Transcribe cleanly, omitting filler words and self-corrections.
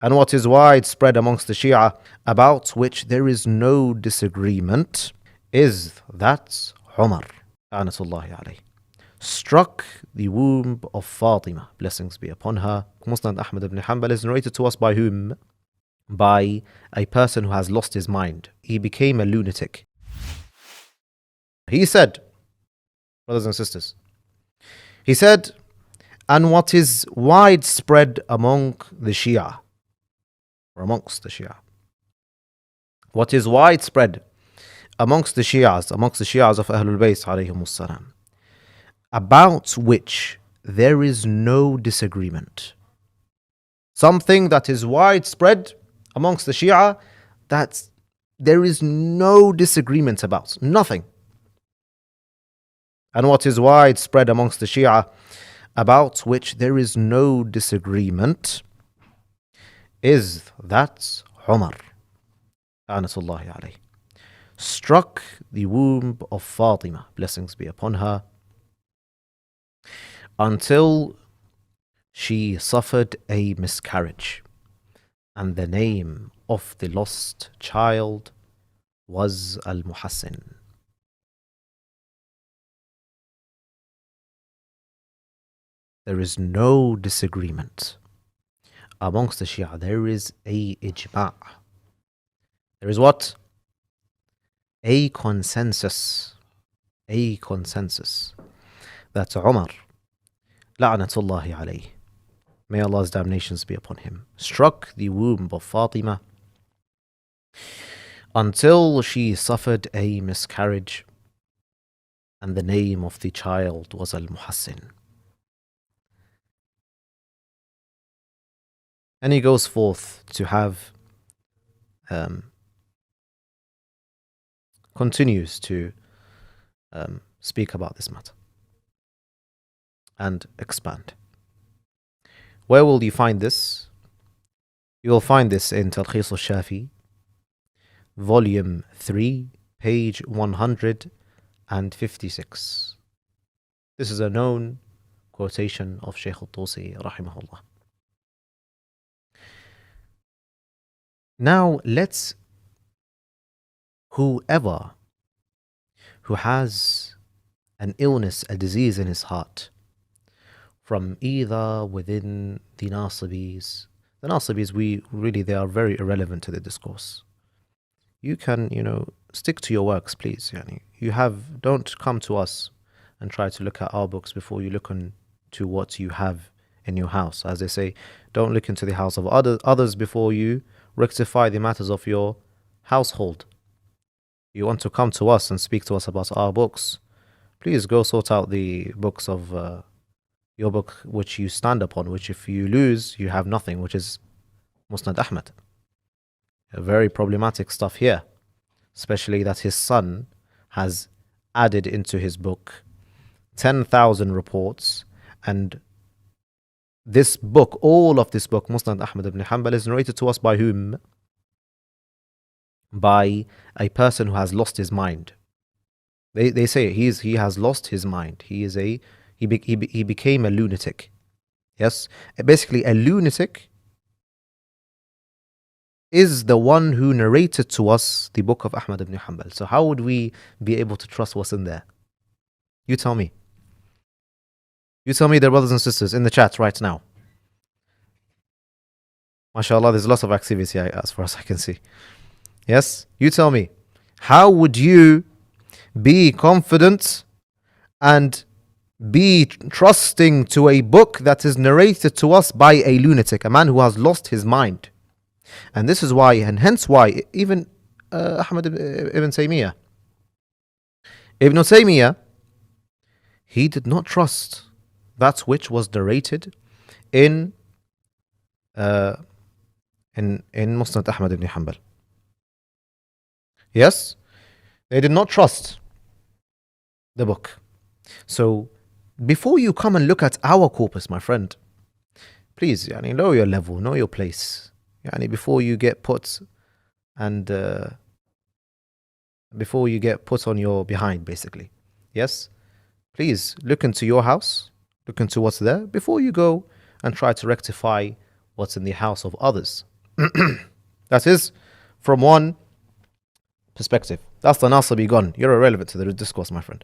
And what is widespread amongst the Shia, about which there is no disagreement, is that Umar, Anatullahi alayhi, struck the womb of Fatima, blessings be upon her. Musnad Ahmad ibn Hanbal is narrated to us by whom? By a person who has lost his mind. He became a lunatic. He said, brothers and sisters, he said, and what is widespread among the Shia, or amongst the Shia, what is widespread amongst the Shias of Ahlul Bayt alayhimus salam, about which there is no disagreement. Something that is widespread amongst the Shia that there is no disagreement about, nothing. And what is widespread amongst the Shia, about which there is no disagreement, is that Umar, Anatullahi alayhi, struck the womb of Fatima, blessings be upon her, until she suffered a miscarriage, and the name of the lost child was al-Muhassin. There is no disagreement amongst the Shia. There is a ijma'. There is what? A consensus. A consensus. That Umar, la'natullahi alayhi, may Allah's damnations be upon him, struck the womb of Fatima until she suffered a miscarriage, and the name of the child was al-Muhassin. And he goes forth to have, continues to speak about this matter and expand. Where will you find this? You will find this in Talkhis al-Shafi, volume 3, page 156. This is a known quotation of Sheikh al-Tusi, rahimahullah. Now, whoever who has an illness, a disease in his heart, from either within the Nasibis, they are very irrelevant to the discourse. You can, stick to your works, please. Don't come to us and try to look at our books before you look into what you have in your house. As they say, don't look into the house of others before you rectify the matters of your household. You want to come to us and speak to us about our books, please go sort out the books of your book which you stand upon, which if you lose, you have nothing, which is Musnad Ahmad. Very problematic stuff here, especially that his son has added into his book 10,000 reports, and this book, all of this book, Musnad Ahmad ibn Hanbal, is narrated to us by whom? By a person who has lost his mind. They say he has lost his mind. He became a lunatic. Yes, basically a lunatic is the one who narrated to us the book of Ahmad ibn Hanbal. So how would we be able to trust what's in there? You tell me. You tell me, dear brothers and sisters, in the chat right now. MashaAllah, there's lots of activity as far as I can see. Yes? You tell me. How would you be confident and be trusting to a book that is narrated to us by a lunatic, a man who has lost his mind? And this is why, and hence why, even Ahmad ibn Taymiyyah, he did not trust that which was narrated in Musnad Ahmad ibn Hanbal. Yes, they did not trust the book. So before you come and look at our corpus, my friend, please, know your level, know your place. Before you get put on your behind, basically. Yes, please look into your house, look into what's there before you go and try to rectify what's in the house of others. That is from one perspective. That's the Nasibi gone. You're irrelevant to the discourse, my friend.